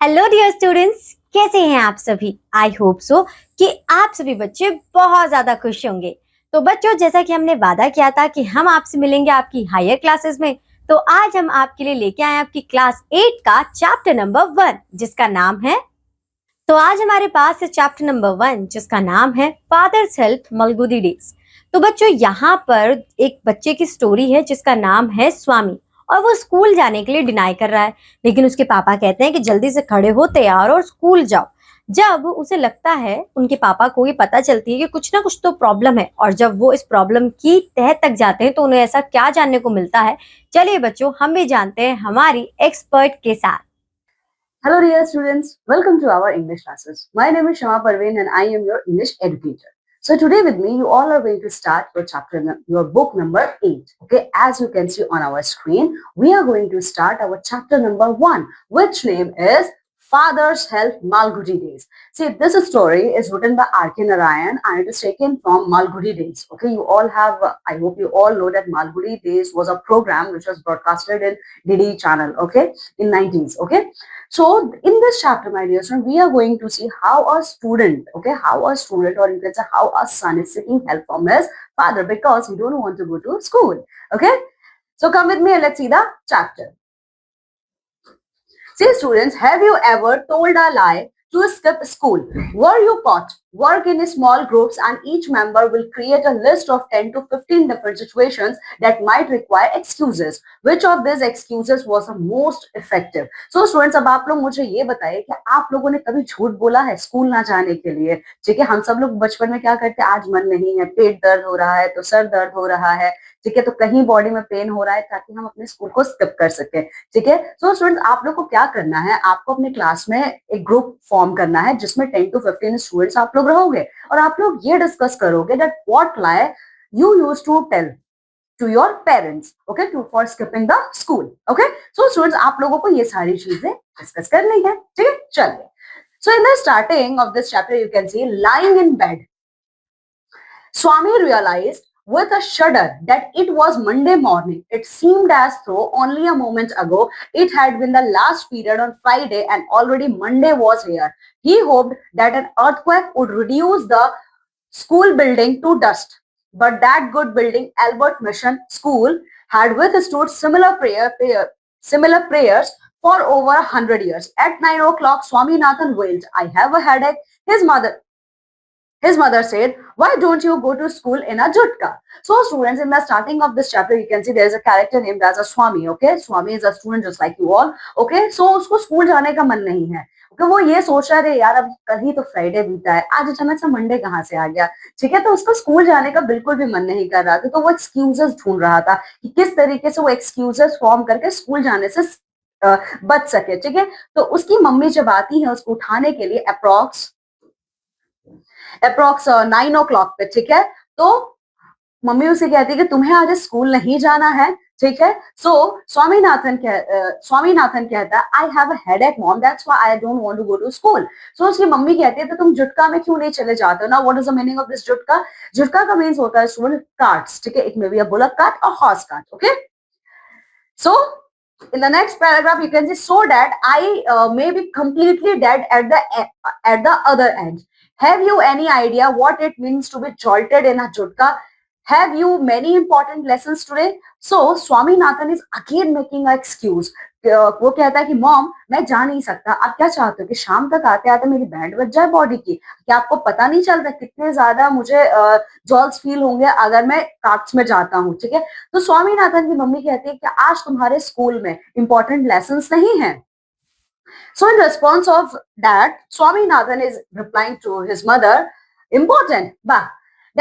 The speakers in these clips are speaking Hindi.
हेलो डियर स्टूडेंट्स, कैसे हैं आप सभी। आई होप सो कि आप सभी बच्चे बहुत ज्यादा खुश होंगे। तो बच्चों, जैसा कि हमने वादा किया था कि हम आपसे मिलेंगे आपकी हायर क्लासेस में, तो आज हम आपके लिए लेके आए आपकी क्लास 8 का चैप्टर नंबर 1 जिसका नाम है। तो आज हमारे पास है चैप्टर नंबर 1 जिसका नाम है फादर्स हेल्प मलगुडी डेज। तो बच्चों, यहाँ पर एक बच्चे की स्टोरी है जिसका नाम है स्वामी, और वो स्कूल जाने के लिए डिनाई कर रहा है। लेकिन उसके पापा कहते हैं कि जल्दी से खड़े हो, तैयार और स्कूल जाओ। जब उसे लगता है, उनके पापा को ये पता चलती है कि कुछ ना कुछ तो प्रॉब्लम है, और जब वो इस प्रॉब्लम की तह तक जाते हैं तो उन्हें ऐसा क्या जानने को मिलता है। चलिए बच्चों, हम भी जानते हैं हमारी एक्सपर्ट के साथ। Hello dear students, welcome to our English classes. My name is Shama Parveen and I am your English educator. So today with me you all are going to start your book number 8. Okay, as you can see on our screen, we are going to start our chapter number 1, which name is Father's Health Malgudi Days. See, this story is written by R.K. Narayan and it is taken from Malgudi Days. Okay, you all have, I hope you all know that Malgudi Days was a program which was broadcasted in Didi channel, okay, in 90s, okay. So in this chapter, my dear student, we are going to see how a student, okay, how a student or you can say how a son is seeking help from his father because he don't want to go to school, okay. So come with me and let's see the chapter. See students, have you ever told a lie to skip school? Were you caught? Work in small groups and each member will create a list of 10 to 15 different situations that might require excuses. Which of these excuses was the most effective? So students, अब आप लोग मुझे ये बताइए कि आप लोगों ने कभी झूठ बोला है स्कूल ना जाने के लिए? ठीक है, हम सब लोग बचपन में क्या करते हैं, आज मन नहीं है, पेट दर्द हो रहा है तो सर दर्द हो रहा है, ठीक है, तो कहीं बॉडी में पेन हो रहा है ताकि हम अपने स्कूल को स्किप कर सकें। ठीक है, सो स्टूडेंट्स, आप लोग को क्या करना है, आपको अपने क्लास में एक ग्रुप फॉर्म करना है जिसमें 10 to 15 स्टूडेंट्स आप लोग रहोगे और आप लोग ये डिस्कस करोगे that what lie you used to tell to your parents, okay, to for skipping the school. Okay, so students, आप लोगों को ये सारी चीजें डिस्कस करनी है। ठीक है, चलिए। So in the starting of this chapter you can see lying in bed, Swami realized with a shudder that it was Monday morning. It seemed as though only a moment ago it had been the last period on Friday and already Monday was here. He hoped that an earthquake would reduce the school building to dust. But that good building, Albert Mission School, had withstood similar prayers for over 100 years. At 9 o'clock, Swaminathan wailed, "I have a headache." His mother said, "Why don't you go to school in a jutka?" So students, in the starting of this chapter, you can see there is a character named as a Swami. Okay, Swami is a student just like you all. Okay, so उसको स्कूल जाने का मन नहीं है। Okay, वो ये सोच रहा है यार अब कल ही तो फ्राइडे बीता है, आज अचानक से मंडे कहाँ से आ गया। ठीक है, तो उसको स्कूल जाने का बिल्कुल भी मन नहीं कर रहा था, तो वो एक्सक्यूजेस ढूंढ रहा था कि किस तरीके से वो एक्सक्यूजेस फॉर्म करके स्कूल जाने से बच सके। ठीक है, तो उसकी मम्मी जब आती है उसको उठाने के लिए अप्रोक्स 9 o'clock पे, ठीक है, तो मम्मी उसे कहती है कि तुम्हें आज स्कूल नहीं जाना है। ठीक है, सो स्वामीनाथन कहता है, "I have a headache mom, that's why I don't want to go to school." So उसकी मम्मी कहती है, तो तुम जुटका में क्यों नहीं चले जाते हो ना? What is the meaning of this jutka? Jutka का मीन्स होता है स्टूडेंट कार्ट्स। ठीक है, it may be a bullock cart और horse cart. Okay, so in the next paragraph you can see, "So that I may be completely dead at the other end." Have you any idea what it means to be jolted in a jutka? Have you many important lessons today? So Swaminathan is again making an excuse. वो कहता है कि मॉम मैं जा नहीं सकता, आप क्या चाहते हो कि शाम तक आते आते मेरी बैंड बज जाए बॉडी की? क्या आपको पता नहीं चलता कितने ज्यादा मुझे जॉल्स फील होंगे अगर मैं कार्ट्स में जाता हूँ? ठीक है, तो स्वामीनाथन की मम्मी कहती है कि आज तुम्हारे स्कूल में इंपॉर्टेंट लेसन्स नहीं है। So in response of that, Swaminathan is replying to his mother, "Important, but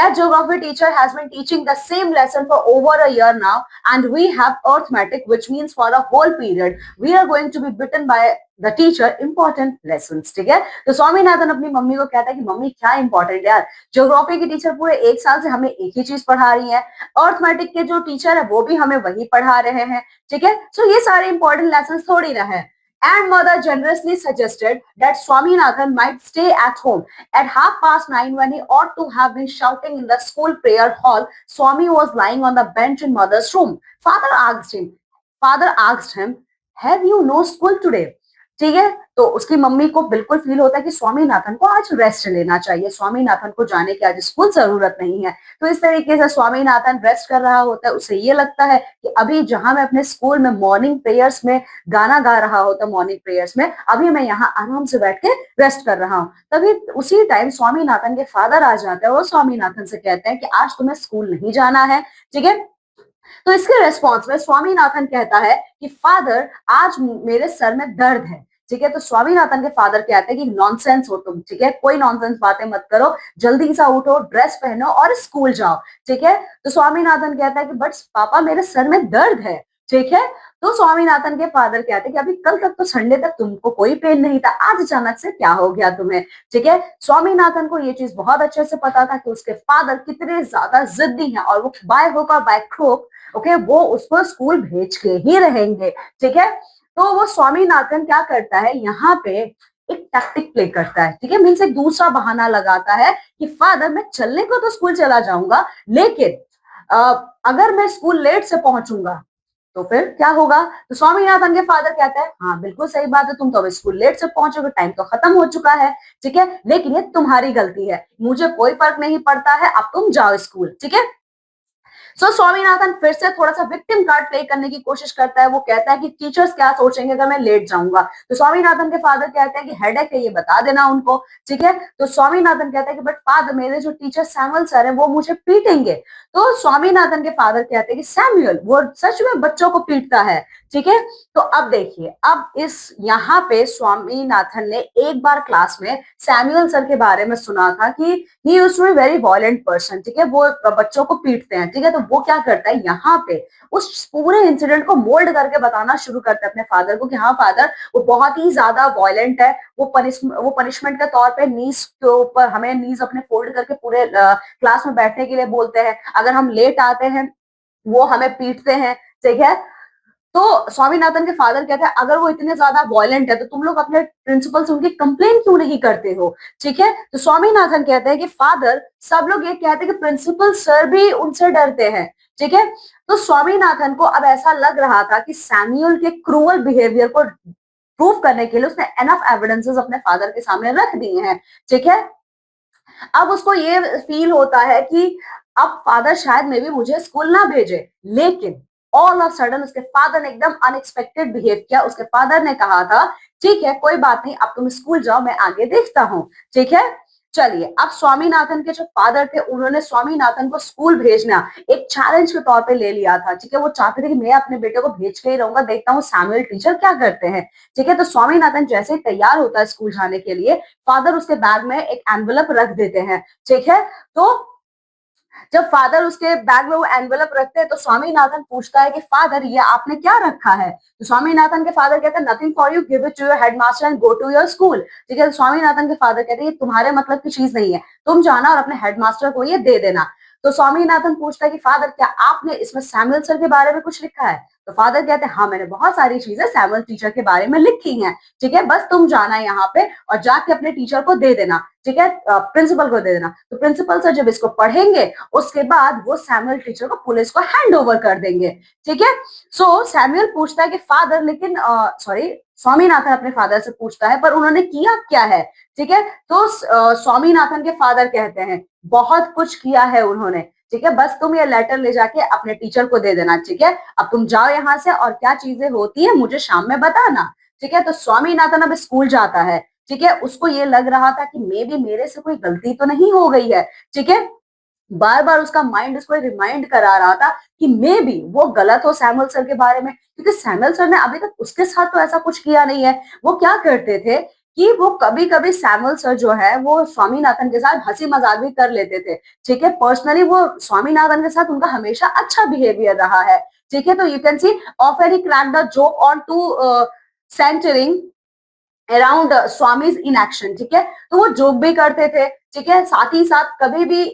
that geography teacher has been teaching the same lesson for over a year now, and we have arithmetic, which means for a whole period, we are going to be bitten by the teacher important lessons." ठीक है, तो स्वामीनाथन अपनी मम्मी को कहता है कि मम्मी क्या इंपॉर्टेंट यार, ज्योग्राफी की टीचर पूरे 1 साल से हमें एक ही चीज पढ़ा रही है, अर्थमेटिक के जो टीचर है वो भी हमें वही पढ़ा रहे हैं। ठीक है, सो ये सारे इंपॉर्टेंट लेसन थोड़ी ना है। And mother generously suggested that Swaminathan might stay at home. At 9:30, when he ought to have been shouting in the school prayer hall, Swami was lying on the bench in mother's room. Father asked him, "Have you no school today?" ठीक है। तो उसकी मम्मी को बिल्कुल फील होता है कि स्वामीनाथन को आज रेस्ट लेना चाहिए, स्वामीनाथन को जाने की आज स्कूल जरूरत नहीं है। तो इस तरीके से स्वामीनाथन रेस्ट कर रहा होता है, उसे ये लगता है कि अभी जहां मैं अपने स्कूल में मॉर्निंग प्रेयर्स में गाना गा रहा होता, मॉर्निंग प्रेयर्स में, अभी मैं यहाँ आराम से बैठ के रेस्ट कर रहा हूँ। तभी उसी टाइम स्वामीनाथन के फादर आ जाते हैं और स्वामीनाथन से कहते हैं कि आज तुम्हें स्कूल नहीं जाना है, ठीक है। तो इसके रेस्पॉन्स में स्वामीनाथन कहता है कि फादर आज मेरे सर में दर्द है, ठीक है। तो स्वामीनाथन के फादर कहते हैं कि नॉनसेंस हो तुम, ठीक है, कोई नॉनसेंस बातें मत करो, जल्दी सा उठो, ड्रेस पहनो और स्कूल जाओ, ठीक है। तो स्वामीनाथन कहता है कि बट पापा मेरे सर में दर्द है, ठीक है। तो स्वामीनाथन के फादर कहते हैं कि अभी कल तक तो संडे तक तुमको कोई पेन नहीं था, आज अचानक से क्या हो गया तुम्हें, ठीक है। स्वामीनाथन को ये चीज बहुत अच्छे से पता था कि उसके फादर कितने ज्यादा जिद्दी हैं और वो बाय हुक और बाय क्रुक, ओके, वो उसको स्कूल भेज के ही रहेंगे, ठीक है। तो वो स्वामीनाथन क्या करता है, यहाँ पे एक टैक्टिक प्ले करता है, ठीक है, मीन्स एक दूसरा बहाना लगाता है कि फादर मैं चलने को तो स्कूल चला जाऊंगा, लेकिन अगर मैं स्कूल लेट से पहुंचूंगा तो फिर क्या होगा। तो स्वामीनाथन के फादर कहते हैं हाँ बिल्कुल सही बात है, तुम तो अब स्कूल लेट से पहुंचोगे, टाइम तो खत्म हो चुका है, ठीक है, लेकिन ये तुम्हारी गलती है, मुझे कोई फर्क नहीं पड़ता है, अब तुम जाओ स्कूल, ठीक है। सो स्वामीनाथन फिर से थोड़ा सा विक्टिम कार्ड प्ले करने की कोशिश करता है। वो कहता है कि टीचर्स क्या सोचेंगे अगर मैं लेट जाऊंगा। तो स्वामीनाथन के फादर कहते हैं कि हेडेक है, ये बता देना उनको, ठीक है। तो स्वामीनाथन कहता है कि बट फादर मेरे जो टीचर सैमुअल सर है वो मुझे पीटेंगे। तो स्वामीनाथन के फादर कहते हैं कि सैमुअल वो सच में बच्चों को पीटता है, ठीक है। तो अब देखिए, अब इस यहाँ पे स्वामीनाथन ने एक बार क्लास में सैमुअल सर के बारे में सुना था कि he used to be very violent person, ठीक है, वो बच्चों को पीटते हैं, ठीक है। तो वो क्या करता है, यहाँ पे उस पूरे इंसिडेंट को मोल्ड करके बताना शुरू करता है अपने फादर को कि हाँ फादर वो बहुत ही ज्यादा वायलेंट है, वो पनिशमेंट के तौर पे नीज के ऊपर हमें नीज अपने फोल्ड करके पूरे क्लास में बैठने के लिए बोलते हैं, अगर हम लेट आते हैं वो हमें पीटते हैं, ठीक है। तो स्वामीनाथन के फादर कहते हैं अगर वो इतने ज्यादा वायलेंट है तो तुम लोग अपने प्रिंसिपल से उनकी कंप्लेन क्यों नहीं करते हो, ठीक है। तो स्वामीनाथन कहते हैं कि फादर सब लोग ये कहते हैं कि प्रिंसिपल सर भी उनसे डरते हैं, ठीक है। तो स्वामीनाथन को अब ऐसा लग रहा था कि सैमुअल के क्रूअल बिहेवियर को प्रूव करने के लिए उसने एनफ एविडेंसेस अपने फादर के सामने रख दिए हैं, ठीक है। अब उसको ये फील होता है कि अब फादर शायद मे भी मुझे स्कूल ना भेजे, लेकिन ऑल ऑफ सडन उसके फादर ने एकदम अनएक्सपेक्टेड बिहेव किया। उसके फादर ने कहा था ठीक है कोई बात नहीं, अब तुम स्कूल जाओ, मैं आगे देखता हूँ, ठीक है। चलिए, अब स्वामीनाथन के जो फादर थे उन्होंने स्वामीनाथन को स्कूल भेजना एक चैलेंज के तौर पे ले लिया था, ठीक है। वो चाहते थे कि मैं अपने बेटे को भेज के ही रहूंगा, देखता हूँ सैमुअल टीचर क्या करते हैं, ठीक है। तो स्वामीनाथन जैसे ही तैयार होता है स्कूल जाने के लिए, फादर उसके बैग में एक एनवेलप रख देते हैं, ठीक है। तो जब फादर उसके बैग में वो एनवेलप रखते हैं तो स्वामीनाथन पूछता है कि फादर ये आपने क्या रखा है। तो स्वामीनाथन के फादर कहते हैं nothing for you, give it to your headmaster and go to your school, ठीक है। तो स्वामीनाथन के फादर कहते हैं ये तुम्हारे मतलब की चीज नहीं है, तुम जाना और अपने हेडमास्टर को ये दे देना। तो स्वामीनाथन पूछता है कि फादर क्या आपने इसमें सैमुअल सर के बारे में कुछ लिखा है। तो फादर कहते हैं हाँ मैंने बहुत सारी चीजें सैमुअल टीचर के बारे में लिखी हैं, ठीक है, बस तुम जाना यहाँ पे और जाके अपने टीचर को दे देना, ठीक है, प्रिंसिपल को दे देना। तो प्रिंसिपल सर जब इसको पढ़ेंगे उसके बाद वो सैमुअल टीचर को पुलिस को हैंड ओवर कर देंगे, ठीक है। सो सैमुअल पूछता है कि फादर लेकिन सॉरी स्वामीनाथन अपने फादर से पूछता है पर उन्होंने किया क्या है, ठीक है। तो स्वामीनाथन के फादर कहते हैं बहुत कुछ किया है उन्होंने, ठीक है, बस तुम ये लेटर ले जाके अपने टीचर को दे देना, ठीक है। अब तुम जाओ यहाँ से और क्या चीजें होती है मुझे शाम में बताना, ठीक है। तो स्वामीनाथन अब स्कूल जाता है, ठीक है। उसको ये लग रहा था कि मे भी मेरे से कोई गलती तो नहीं हो गई है, ठीक है। बार बार उसका माइंड उसको रिमाइंड करा रहा था कि मे बी वो गलत हो सैमुअल सर के बारे में, क्योंकि सैमुअल सर ने अभी तक उसके साथ तो ऐसा कुछ किया नहीं है। वो क्या करते थे कि वो कभी कभी सैमुअल सर जो है वो स्वामीनाथन के साथ हंसी मजाक भी कर लेते थे, ठीक है। पर्सनली वो स्वामीनाथन के साथ उनका हमेशा अच्छा बिहेवियर रहा है, ठीक है। तो you can see often he crack the joke on to centering around Swami's in action, ठीक है। तो वो जोक भी करते थे, ठीक है, साथ ही साथ कभी भी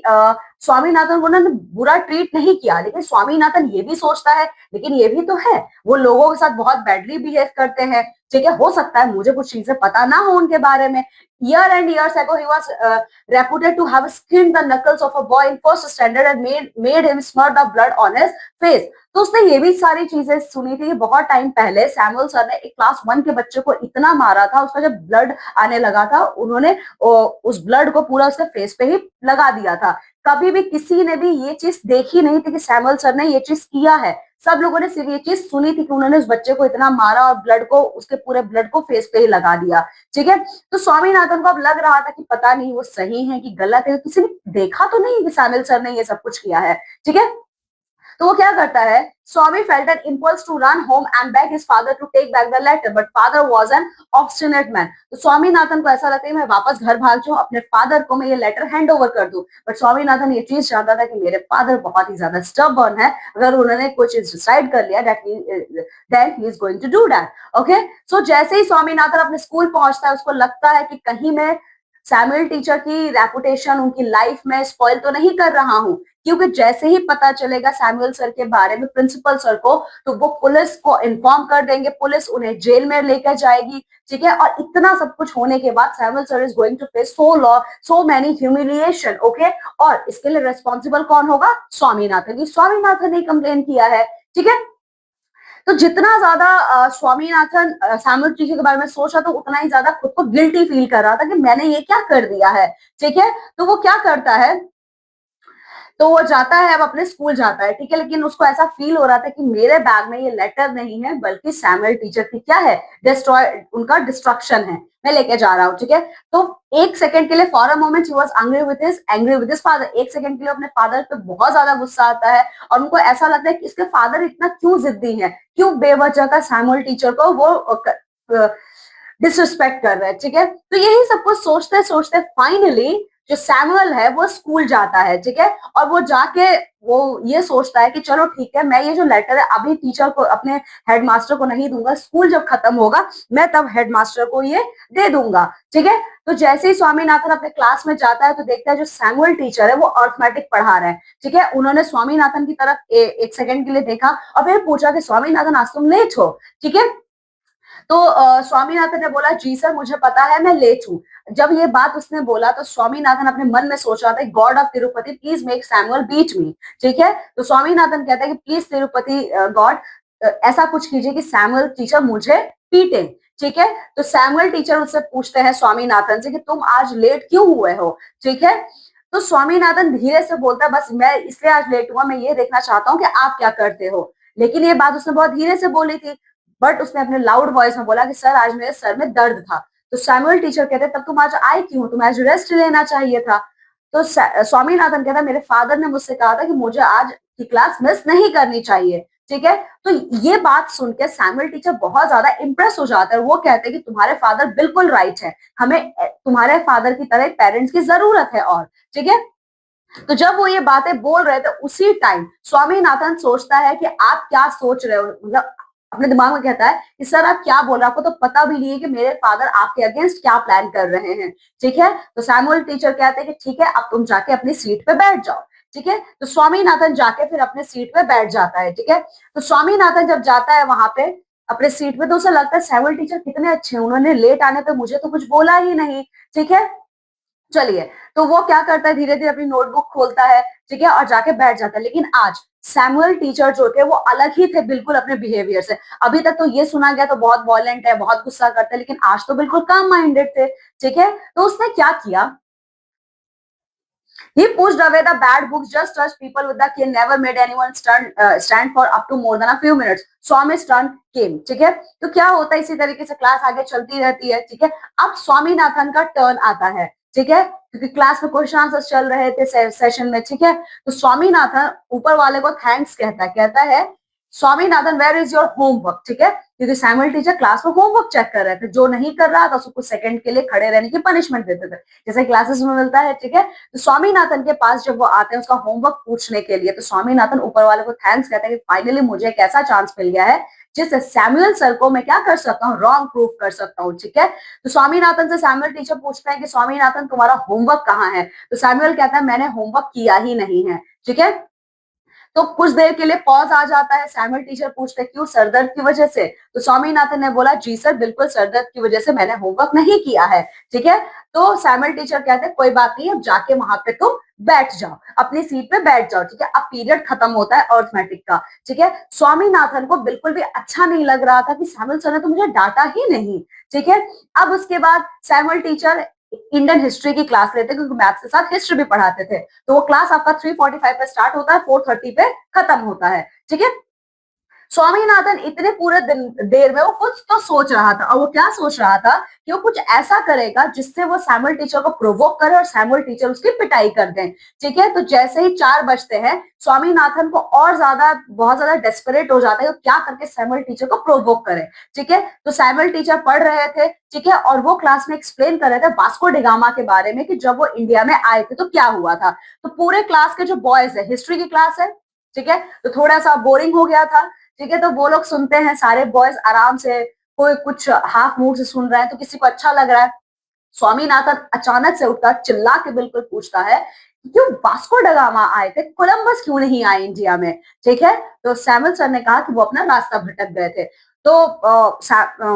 स्वामीनाथन को उन्होंने बुरा ट्रीट नहीं किया। लेकिन स्वामीनाथन ये भी सोचता है लेकिन ये भी तो है वो लोगों के साथ बहुत बैडली बिहेव करते हैं, ठीक है, हो सकता है मुझे कुछ चीजें पता ना हो उनके बारे में। Year and years ago, he was reputed to have skinned the knuckles of a boy in first standard and made him smur the blood on his face. तो उसने ये भी सारी चीजें सुनी थी। बहुत टाइम पहले सैमुअल सर ने एक क्लास 1 के बच्चे को इतना मारा था, उसका जब ब्लड आने लगा था, उन्होंने उस ब्लड को पूरा उसके फेस पे ही लगा दिया था। कभी भी किसी ने भी ये चीज देखी नहीं थी कि सैमुअल सर ने ये चीज किया है। सब लोगों ने सिर्फ ये चीज सुनी थी कि उन्होंने उस बच्चे को इतना मारा और ब्लड को, उसके पूरे ब्लड को फेस पे ही लगा दिया। ठीक है, तो स्वामीनाथन को अब लग रहा था कि पता नहीं वो सही है कि गलत है, किसी ने देखा तो नहीं कि सैमुअल सर ने ये सब कुछ किया है। ठीक है, तो वो क्या करता है, Swami felt an impulse to run home and beg his father to take back the letter, but father was an obstinate man. तो स्वामीनाथन को ऐसा लगता है मैं वापस घर भाग जाऊं, अपने फादर को मैं ये लेटर हैंड ओवर कर दूं। बट स्वामीनाथन ये चीज जानता था कि मेरे फादर बहुत ही ज्यादा स्टबर्न है, अगर उन्होंने कोई चीज डिसाइड कर लिया then he is going to do that. Okay, so जैसे ही स्वामीनाथन अपने स्कूल पहुंचता है, उसको लगता है कि कहीं मैं सैमुअल टीचर की रेपुटेशन, उनकी लाइफ में स्पॉइल तो नहीं कर रहा हूँ, क्योंकि जैसे ही पता चलेगा सैमुअल सर के बारे में प्रिंसिपल सर को, तो वो पुलिस को इन्फॉर्म कर देंगे, पुलिस उन्हें जेल में लेकर जाएगी। ठीक है, और इतना सब कुछ होने के बाद Samuel sir is going to face so many humiliation. Okay, और इसके लिए रेस्पॉन्सिबल कौन होगा? स्वामीनाथन। स्वामीनाथन ने कंप्लेन किया है। ठीक है, तो जितना ज्यादा स्वामीनाथन सैमुअल टीचर के बारे में सोच रहा था, उतना ही ज्यादा खुद को गिल्टी फील कर रहा था कि मैंने ये क्या कर दिया है। ठीक है, तो वो क्या करता है, तो वो जाता है, अब अपने स्कूल जाता है। ठीक है, लेकिन उसको ऐसा फील हो रहा था कि मेरे बैग में ये लेटर नहीं है, बल्कि सैमुअल टीचर की क्या है, उनका डिस्ट्रक्शन है, मैं लेके जा रहा हूँ। ठीक है, तो एक सेकंड के लिए, for a moment he was angry with his father. एक सेकंड के लिए अपने फादर पे बहुत ज्यादा गुस्सा आता है, और उनको ऐसा लगता है कि इसके फादर इतना क्यों जिद्दी है, क्यों बेवजह का सैमुअल टीचर को वो डिसरिस्पेक्ट कर रहे हैं। ठीक है, तो यही सब कुछ सोचते सोचते फाइनली जो सैमुअल है वो स्कूल जाता है। ठीक है, और वो जाके वो ये सोचता है कि चलो ठीक है, मैं ये जो लेटर है अभी टीचर को, अपने हेडमास्टर को नहीं दूंगा, स्कूल जब खत्म होगा मैं तब हेडमास्टर को ये दे दूंगा। ठीक है, तो जैसे ही स्वामीनाथन अपने क्लास में जाता है, तो देखता है जो सैमुअल टीचर है वो अर्थमेटिक पढ़ा रहे हैं। ठीक है, उन्होंने स्वामीनाथन की तरफ एक सेकंड के लिए देखा और फिर पूछा कि स्वामीनाथन आज तुम लेट हो। ठीक है, तो स्वामीनाथन ने बोला जी सर मुझे पता है मैं लेट हूँ। जब ये बात उसने बोला तो स्वामीनाथन अपने मन में सोच रहा था, god of Tirupati please make Samuel beat me. ठीक है, तो स्वामीनाथन कहता है कि प्लीज तिरुपति गॉड ऐसा कुछ कीजिए कि सैमुअल टीचर मुझे पीटे। ठीक है, तो सैमुअल टीचर उससे पूछते हैं स्वामीनाथन से कि तुम आज लेट क्यों हुए हो। ठीक है, तो स्वामीनाथन धीरे से बोलता है बस मैं इसलिए आज लेट हुआ, मैं ये देखना चाहता हूँ कि आप क्या करते हो। लेकिन ये बात उसने बहुत धीरे से बोली थी, बट उसने अपने लाउड वॉइस में बोला कि सर आज मेरे सर में दर्द था। तो सैमुअल टीचर कहते तब तुम आज आए क्यों, तुम्हें आज रेस्ट लेना चाहिए था। तो स्वामीनाथन कहता मेरे फादर ने मुझसे कहा था कि मुझे आज की क्लास मिस नहीं करनी चाहिए। ठीक है, तो ये बात सुन के सैमुअल टीचर बहुत ज्यादा इंप्रेस हो जाता है। वो कहते हैं कि तुम्हारे फादर बिल्कुल राइट है, हमें तुम्हारे फादर की तरह पेरेंट्स की जरूरत है। और ठीक है, तो जब वो ये बातें बोल रहे थे उसी टाइम स्वामीनाथन सोचता है कि आप क्या सोच रहे हो, मतलब अपने दिमाग में कहता है कि सर आप क्या बोल रहे हो, आपको तो पता भी नहीं है कि मेरे फादर आपके अगेंस्ट क्या प्लान कर रहे हैं। ठीक है, तो सैमुअल टीचर कहते हैं कि ठीक है अब तुम जाके अपनी सीट पे बैठ जाओ। ठीक है, तो स्वामीनाथन जाके फिर अपने सीट पे बैठ जाता है। ठीक है, तो स्वामीनाथन जब जाता है वहां पे अपने सीट पे, तो उसे लगता है सैमुअल टीचर कितने अच्छे हैं, उन्होंने लेट आने पे मुझे तो कुछ बोला ही नहीं। ठीक है, चलिए, तो वो क्या करता है, धीरे धीरे अपनी नोटबुक खोलता है। ठीक है, और जाके बैठ जाता है। लेकिन आज सैमुअल टीचर जो थे वो अलग ही थे बिल्कुल अपने बिहेवियर से। अभी तक तो ये सुना गया तो बहुत वॉयलेंट है, बहुत गुस्सा करता है, लेकिन आज तो बिल्कुल काम माइंडेड थे। ठीक है, तो उसने क्या किया, he pushed away the bad books, just touched people with the cane, never made anyone stand for up to more than a few minutes. Swami's turn came. ठीक है, तो क्या होता है, इसी तरीके से क्लास आगे चलती रहती है। ठीक है, अब स्वामीनाथन का टर्न आता है। ठीक है, क्योंकि क्लास में क्वेश्चन आंसर चल रहे थे सेशन में। ठीक है, तो स्वामीनाथन ऊपर वाले को थैंक्स कहता है Swaminathan where is your homework. ठीक है, क्योंकि सैमुअल टीचर क्लास में होमवर्क चेक कर रहे थे, जो नहीं कर रहा था उसको कुछ सेकंड के लिए खड़े रहने की पनिशमेंट देते थे, जैसे क्लासेस में मिलता है। ठीक है, तो स्वामीनाथन के पास जब वो आते हैं उसका होमवर्क पूछने के लिए, तो स्वामीनाथन ऊपर वाले को थैंक्स कहते हैं कि फाइनली मुझे एक ऐसा चांस मिल गया है जिससे सैमुअल सर को मैं क्या कर सकता हूँ, रॉन्ग प्रूफ कर सकता हूँ। ठीक है, तो स्वामीनाथन से सैमुअल टीचर पूछते हैं कि स्वामीनाथन तुम्हारा होमवर्क कहाँ है। तो सैमुअल कहता है मैंने होमवर्क किया ही नहीं है। ठीक है, तो कुछ देर के लिए पॉज आ जाता है। सैमुअल टीचर पूछते हैं क्यों, सर दर्द की वजह से? तो स्वामीनाथन ने बोला जी सर, बिल्कुल सर दर्द की वजह से, मैंने होमवर्क नहीं किया है। ठीक है, तो सैमुअल टीचर कहते हैं कोई बात नहीं, अब जाके वहां पे तुम बैठ जाओ, अपनी सीट पे बैठ जाओ। ठीक है, अब पीरियड खत्म होता है अर्थमेटिक का। ठीक है, स्वामीनाथन को बिल्कुल भी अच्छा नहीं लग रहा था कि सैमुअल सर ने तो मुझे डांटा ही नहीं। ठीक है, अब उसके बाद सैमुअल टीचर इंडियन हिस्ट्री की क्लास लेते, क्योंकि मैथ्स के साथ हिस्ट्री भी पढ़ाते थे। तो वो क्लास आपका 3:45 पे स्टार्ट होता है, 4:30 पे खत्म होता है। ठीक है, स्वामीनाथन इतने पूरे दिन देर में वो कुछ तो सोच रहा था, और वो क्या सोच रहा था कि वो कुछ ऐसा करेगा जिससे वो सैमुअल टीचर को प्रोवोक करे और सैमुअल टीचर उसकी पिटाई कर दें। ठीक है, तो जैसे ही 4 बजते हैं, स्वामीनाथन को और ज्यादा बहुत ज्यादा डेस्परेट हो जाता है कि क्या करके सैमुअल टीचर को प्रोवोक करे। ठीक है, तो सैमुअल टीचर पढ़ रहे थे। ठीक है, और वो क्लास में एक्सप्लेन कर रहे थे वास्को डिगामा के बारे में कि जब वो इंडिया में आए थे तो क्या हुआ था। तो पूरे क्लास के जो बॉयज है, हिस्ट्री की क्लास है, ठीक है, तो थोड़ा सा बोरिंग हो गया था। ठीक है, तो वो लोग सुनते हैं, सारे बॉयज आराम से, कोई कुछ हाफ मूड से सुन रहा है, तो किसी को अच्छा लग रहा है। स्वामीनाथन अचानक से उठकर चिल्ला के बिल्कुल पूछता है क्यों वास्को डगामा आए थे, कोलंबस क्यों नहीं आए इंडिया में? ठीक है, तो सैमुअल सर ने कहा कि वो अपना रास्ता भटक गए थे। तो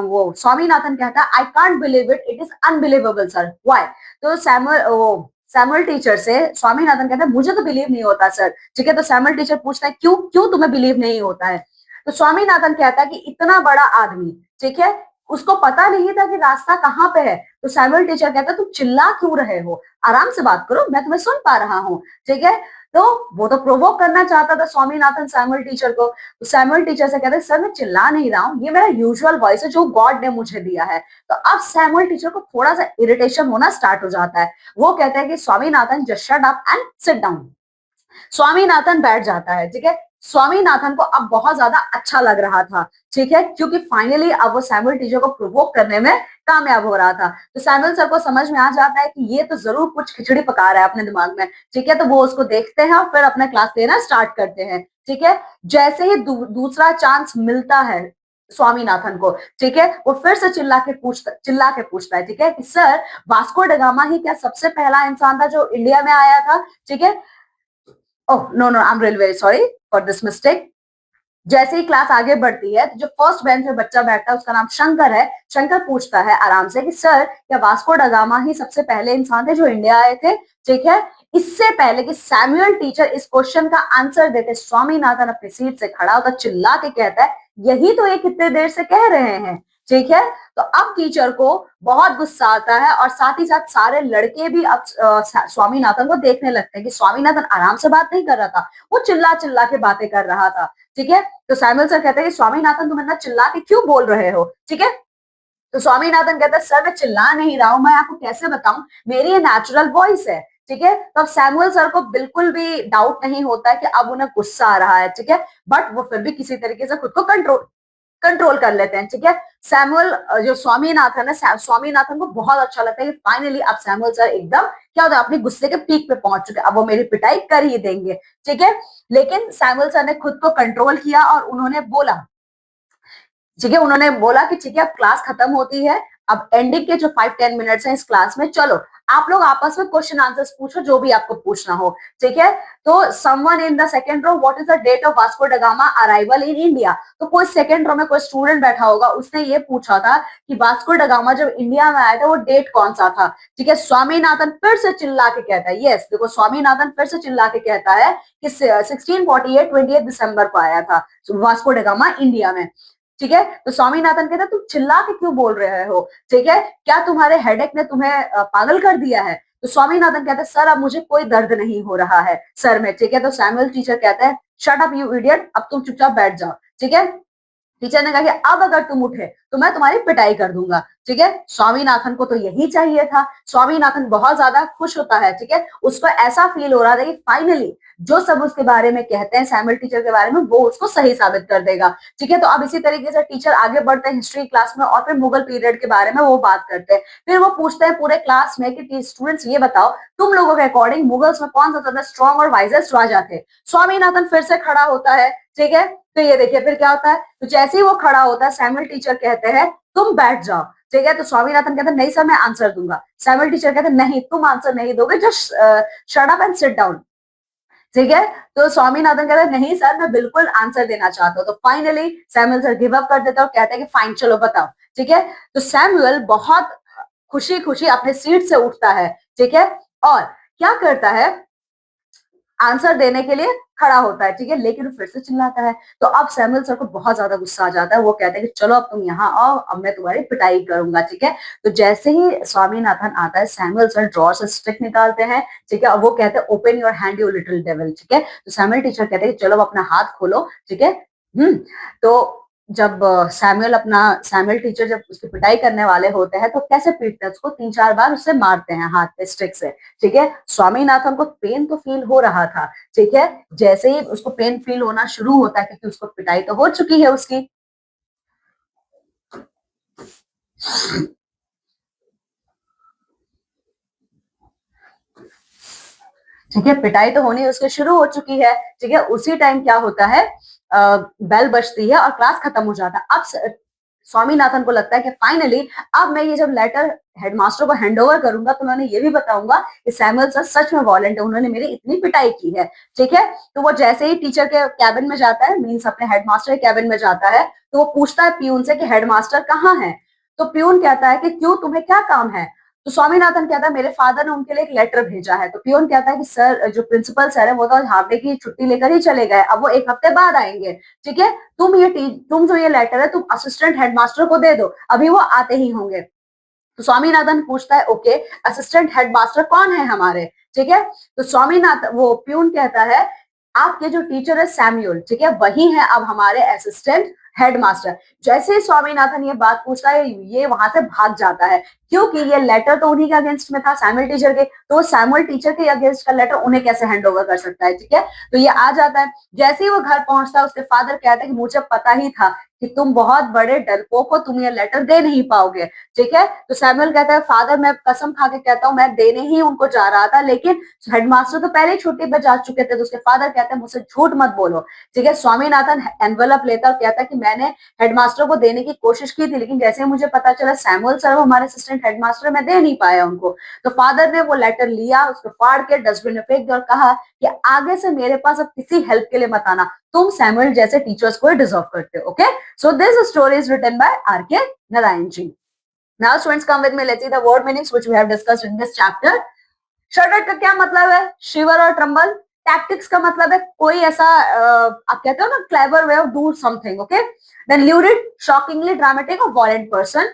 वो स्वामीनाथन कहता है I can't believe it, it is unbelievable sir, why? तो सैमुअल टीचर से स्वामीनाथन कहता है मुझे तो बिलीव नहीं होता सर। ठीक है, तो सैमुअल टीचर पूछता है क्यों क्यों तुम्हें बिलीव नहीं होता है? तो स्वामीनाथन कहता है कि इतना बड़ा आदमी, ठीक है, उसको पता नहीं था कि रास्ता कहाँ पे है। तो सैमुअल टीचर कहता है तुम चिल्ला क्यों रहे हो, आराम से बात करो, मैं तुम्हें सुन पा रहा हूँ। ठीक है, तो वो तो प्रोवोक करना चाहता था स्वामीनाथन सैमुअल टीचर को। तो सैमुअल टीचर से कहते हैं सर मैं चिल्ला नहीं रहा हूँ, ये मेरा यूजुअल वॉइस है जो गॉड ने मुझे दिया है। तो अब सैमुअल टीचर को थोड़ा सा इरिटेशन होना स्टार्ट हो जाता है। वो कहते हैं कि Swaminathan just shut up and sit down. Swaminathan बैठ जाता है। ठीक है, स्वामीनाथन को अब बहुत ज्यादा अच्छा लग रहा था। ठीक है, क्योंकि फाइनली अब वो सैमुअल टीचर को प्रोवोक करने में कामयाब हो रहा था। तो सैमुअल सर को समझ में आ जाता है कि ये तो जरूर कुछ खिचड़ी पका रहा है अपने दिमाग में। ठीक है, तो वो उसको देखते हैं और फिर अपना क्लास लेना स्टार्ट करते हैं। ठीक है, जैसे ही दूसरा चांस मिलता है स्वामीनाथन को, ठीक है, वो फिर से चिल्ला के पूछता है, ठीक है, कि सर वास्को डगामा ही क्या सबसे पहला इंसान था जो इंडिया में आया था? ठीक है, oh no no, I am really very sorry for this mistake. जैसे ही क्लास आगे बढ़ती है, तो जो फर्स्ट बेंच में बच्चा बैठता है उसका नाम शंकर है। शंकर पूछता है आराम से कि सर क्या वास्को डगामा ही सबसे पहले इंसान थे जो इंडिया आए थे? ठीक है, इससे पहले कि सैमुअल टीचर इस क्वेश्चन का आंसर देते, स्वामीनाथन अपनी सीट से खड़ा होकर चिल्ला के कहता है यही तो ये कितने देर से कह रहे हैं। ठीक है, तो अब टीचर को बहुत गुस्सा आता है और साथ ही साथ सारे लड़के भी अब स्वामीनाथन को देखने लगते हैं कि स्वामीनाथन आराम से बात नहीं कर रहा था, वो चिल्ला चिल्ला के बातें कर रहा था। ठीक है, तो सैमुअल सर कहते हैं कि स्वामीनाथन तुम इतना चिल्ला के क्यों बोल रहे हो? ठीक है, तो स्वामीनाथन कहता है सर मैं चिल्ला नहीं रहा हूं, मैं आपको कैसे बताऊं, मेरी ये नेचुरल वॉइस है। ठीक है, तो अब सैमुअल सर को बिल्कुल भी डाउट नहीं होता है कि अब उन्हें गुस्सा आ रहा है। ठीक है, बट वो फिर भी किसी तरीके से खुद को कंट्रोल कंट्रोल कर लेते हैं। ठीक है, सैमुअल जो स्वामीनाथन है, स्वामीनाथन को बहुत अच्छा लगता है कि फाइनली अब सैमुअल सर एकदम क्या होता है अपने गुस्से के पीक पे पहुंच चुके, अब वो मेरी पिटाई कर ही देंगे। ठीक है, लेकिन सैमुअल सर ने खुद को कंट्रोल किया और उन्होंने बोला, ठीक है, उन्होंने बोला कि ठीक है अब क्लास खत्म होती है, अब एंडिंग के जो 5-10 मिनट्स हैं इस क्लास में, चलो आप लोग आपस में क्वेश्चन आंसर्स पूछो जो भी आपको पूछना हो। ठीक है, तो someone in the second row, what is the date of Vasco da Gama arrival in India? तो कोई सेकंड रो में कोई स्टूडेंट बैठा होगा, उसने ये पूछा था कि वास्को ड गामा जब इंडिया में आया था वो डेट कौन सा था? ठीक है, स्वामीनाथन फिर से चिल्ला के कहता है, यस देखो स्वामीनाथन फिर से चिल्ला के कहता है कि 1648 28 दिसंबर को आया था वास्को ड गामा इंडिया में। ठीक है, तो स्वामीनाथन कहता है तुम चिल्ला के क्यों बोल रहे हो? ठीक है, क्या तुम्हारे हेडेक ने तुम्हें पागल कर दिया है? तो स्वामीनाथन कहता है सर अब मुझे कोई दर्द नहीं हो रहा है सर में। ठीक है, तो सैमुअल टीचर कहता है शट अप यू इडियट, अब तुम चुपचाप बैठ जाओ। ठीक है, टीचर ने कहा कि अब अगर तुम उठे तो मैं तुम्हारी पिटाई कर दूंगा। ठीक है, स्वामीनाथन को तो यही चाहिए था, स्वामीनाथन बहुत ज्यादा खुश होता है। ठीक है, उसको ऐसा फील हो रहा था कि फाइनली जो सब उसके बारे में कहते हैं सैमुअल टीचर के बारे में वो उसको सही साबित कर देगा। ठीक है, तो अब इसी तरीके से टीचर आगे बढ़ते हैं हिस्ट्री क्लास में और फिर मुगल पीरियड के बारे में वो बात करते हैं। फिर वो पूछते हैं पूरे क्लास में कि स्टूडेंट्स ये बताओ तुम लोगों के अकॉर्डिंग मुगल्स में कौन सा ज्यादा स्ट्रॉन्ग और वाइजेस्ट राजा थे? स्वामीनाथन फिर से खड़ा होता है। ठीक है, तो ये देखिए फिर क्या होता है, तो जैसे ही वो खड़ा होता है सैमुअल टीचर कहते हैं तुम बैठ जाओ। ठीक है, तो स्वामीनाथन कहते हैं नहीं सर मैं आंसर दूंगा। सैमुअल टीचर कहते हैं नहीं तुम आंसर नहीं दोगे, just shut up and sit down. ठीक है। तो स्वामीनाथन कहता है नहीं सर, मैं बिल्कुल आंसर देना चाहता हूँ। तो finally Samuel sir give up कर देता है और कहता है कि फाइन, चलो बताओ। ठीक है, तो सैमुअल बहुत खुशी खुशी अपने सीट से उठता है। ठीक है, और क्या करता है, आंसर देने के लिए खड़ा होता है। ठीक है, लेकिन वो फिर से चिल्लाता है। तो अब सैमुअल सर को बहुत ज्यादा गुस्सा आ जाता है। वो कहते हैं कि चलो अब तुम यहाँ आओ, अब मैं तुम्हारी पिटाई करूंगा। ठीक है, तो जैसे ही स्वामीनाथन आता है, सैमुअल सर ड्रॉर से स्टिक निकालते हैं। ठीक है, और वो कहते हैं open your hand you little devil. ठीक है, तो सैमुअल टीचर कहते हैं कि चलो अपना हाथ खोलो। ठीक है, तो जब सैमुअल टीचर जब उसकी पिटाई करने वाले होते हैं तो कैसे पीटते हैं उसको, 3-4 बार उससे मारते हैं हाथ पे स्टिक से। ठीक है, स्वामीनाथन को पेन तो फील हो रहा था। ठीक है, जैसे ही उसको पेन फील होना शुरू होता है, क्योंकि उसको पिटाई तो हो चुकी है उसकी। ठीक है, पिटाई तो होनी उसके शुरू हो चुकी है। ठीक है, उसी टाइम क्या होता है, बेल बजती है और क्लास खत्म हो जाता है। अब स्वामीनाथन को लगता है कि फाइनली अब मैं ये जब लेटर हेडमास्टर को हैंड ओवर करूंगा तो उन्होंने ये भी बताऊंगा कि सैमुअल सर सच में वॉलेंट है, उन्होंने मेरी इतनी पिटाई की है। ठीक है, तो वो जैसे ही टीचर के कैबिन में जाता है, मीन्स अपने हेडमास्टर के कैबिन में जाता है, तो वो पूछता है प्यून से कि हेडमास्टर कहाँ है। तो प्यून कहता है कि क्यों, तुम्हें क्या काम है। तो स्वामीनाथन कहता है मेरे फादर ने उनके लिए एक लेटर भेजा है। तो पियोन कहता है कि सर, जो प्रिंसिपल सर है वो तो हाफ डे की छुट्टी लेकर ही चले गए, अब वो 1 हफ्ते बाद आएंगे। ठीक है, तुम जो ये लेटर है तुम असिस्टेंट हेडमास्टर को दे दो, अभी वो आते ही होंगे। तो स्वामीनाथन पूछता है ओके, असिस्टेंट हेडमास्टर कौन है हमारे। ठीक है, तो स्वामीनाथन वो प्यून कहता है आपके जो टीचर है सैमुअल, ठीक है, वही है अब हमारे असिस्टेंट हेडमास्टर। जैसे ही स्वामीनाथन ये बात पूछता है, ये वहां से भाग जाता है, क्योंकि ये लेटर तो उन्हीं के अगेंस्ट में था, सैमुअल टीचर के, तो वो सैमुअल टीचर के अगेंस्ट का लेटर उन्हें कैसे हैंड ओवर कर सकता है। ठीक है, तो ये आ जाता है। जैसे ही वो घर पहुंचता है, उसके फादर कहते हैं कि मुझे पता ही था कि तुम बहुत बड़े डरपोक हो, तुम ये लेटर दे नहीं पाओगे। ठीक है, तो सैमुअल कहता है फादर मैं कसम खा के कहता हूँ मैं देने ही उनको जा रहा था, लेकिन हेडमास्टर तो पहले ही छुट्टी पे जा चुके थे। तो उसके फादर कहते हैं मुझसे झूठ मत बोलो। ठीक है, स्वामीनाथन एनवलप लेता और कहता है कि मैंने हेडमास्टर को देने की कोशिश की थी, लेकिन जैसे मुझे पता चला सैमुअल सर हमारे असिस्टेंट हेडमास्टर, मैं दे नहीं पाया उनको। तो फादर ने वो लेटर लिया, उसको फाड़ के डस्टबिन में फेंक दिया और कहा कि आगे से मेरे पास अब किसी हेल्प के लिए मत आना, तुम सैमुअल जैसे टीचर्स को डिजर्व करते हो। Okay, so this story is written by R K. Narayan ji. Now students come with me, let's see the word meanings which we have discussed in this chapter. शडर का क्या मतलब है, शिवर और ट्रम्बल। टैक्टिक्स का मतलब है कोई ऐसा आप कहते हो ना clever way of do something. Okay, then lurid, shockingly dramatic और violent person.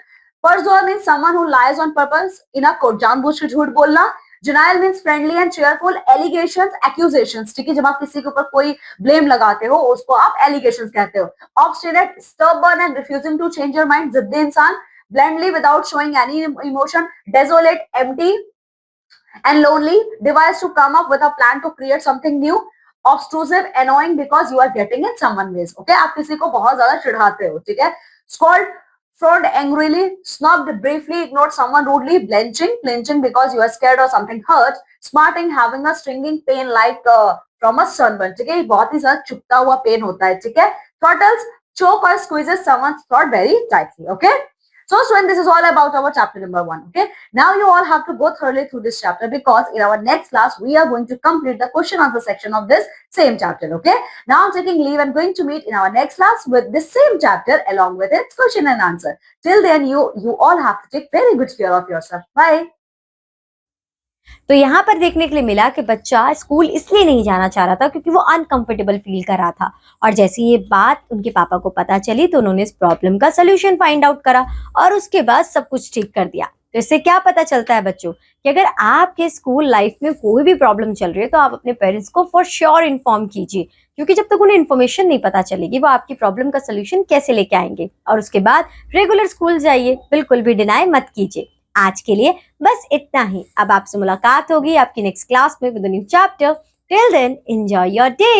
Perjurer means someone who lies on purpose in a court, जानबूझ के झूठ बोलना। Denial means friendly and cheerful, allegations, accusations, ठीक है, जब आप किसी के ऊपर कोई ब्लेम लगाते हो उसको आप allegations कहते हो। Obstinate, stubborn and refusing to change your mind, जिद्दी इंसान। Blandly, without showing any emotion। Desolate, empty and lonely, device to come up with a plan to create something new। Obtrusive, annoying because you are getting in someone's ways। Okay, आप किसी को बहुत ज्यादा चिढ़ाते हो। ठीक है, scold, frowned angrily, snubbed briefly, ignored someone rudely, flinching because you are scared or something hurt। Smarting, having a stinging pain like from a sunburn। ठीक है, बहुत ही ज्यादा चुभता हुआ पेन होता है। ठीक है, throttles, choke or squeezes someone's throat very tightly। Okay, so student, this is all about our chapter number 1. Okay, now you all have to go thoroughly through this chapter, because in our next class we are going to complete the question answer section of this same chapter. Okay, now I'm taking leave and going to meet in our next class with this same chapter along with its question and answer. Till then, you all have to take very good care of yourself. Bye. तो यहाँ पर देखने के लिए मिला कि बच्चा स्कूल इसलिए नहीं जाना चाह रहा था क्योंकि वो अनकंफर्टेबल फील कर रहा था, और जैसे ये बात उनके पापा को पता चली तो उन्होंने इस प्रॉब्लम का सोल्यूशन फाइंड आउट करा और उसके बाद सब कुछ ठीक कर दिया। तो इससे क्या पता चलता है बच्चों कि अगर आपके स्कूल लाइफ में कोई भी प्रॉब्लम चल रही है तो आप अपने पेरेंट्स को फॉर श्योर इन्फॉर्म कीजिए, क्योंकि जब तक उन्हें इन्फॉर्मेशन नहीं पता चलेगी वो आपकी प्रॉब्लम का सोल्यूशन कैसे लेके आएंगे। और उसके बाद रेगुलर स्कूल जाइए, बिल्कुल भी डिनाई मत कीजिए। आज के लिए बस इतना ही। अब आपसे मुलाकात होगी आपकी नेक्स्ट क्लास में with new chapter. Till then enjoy your day.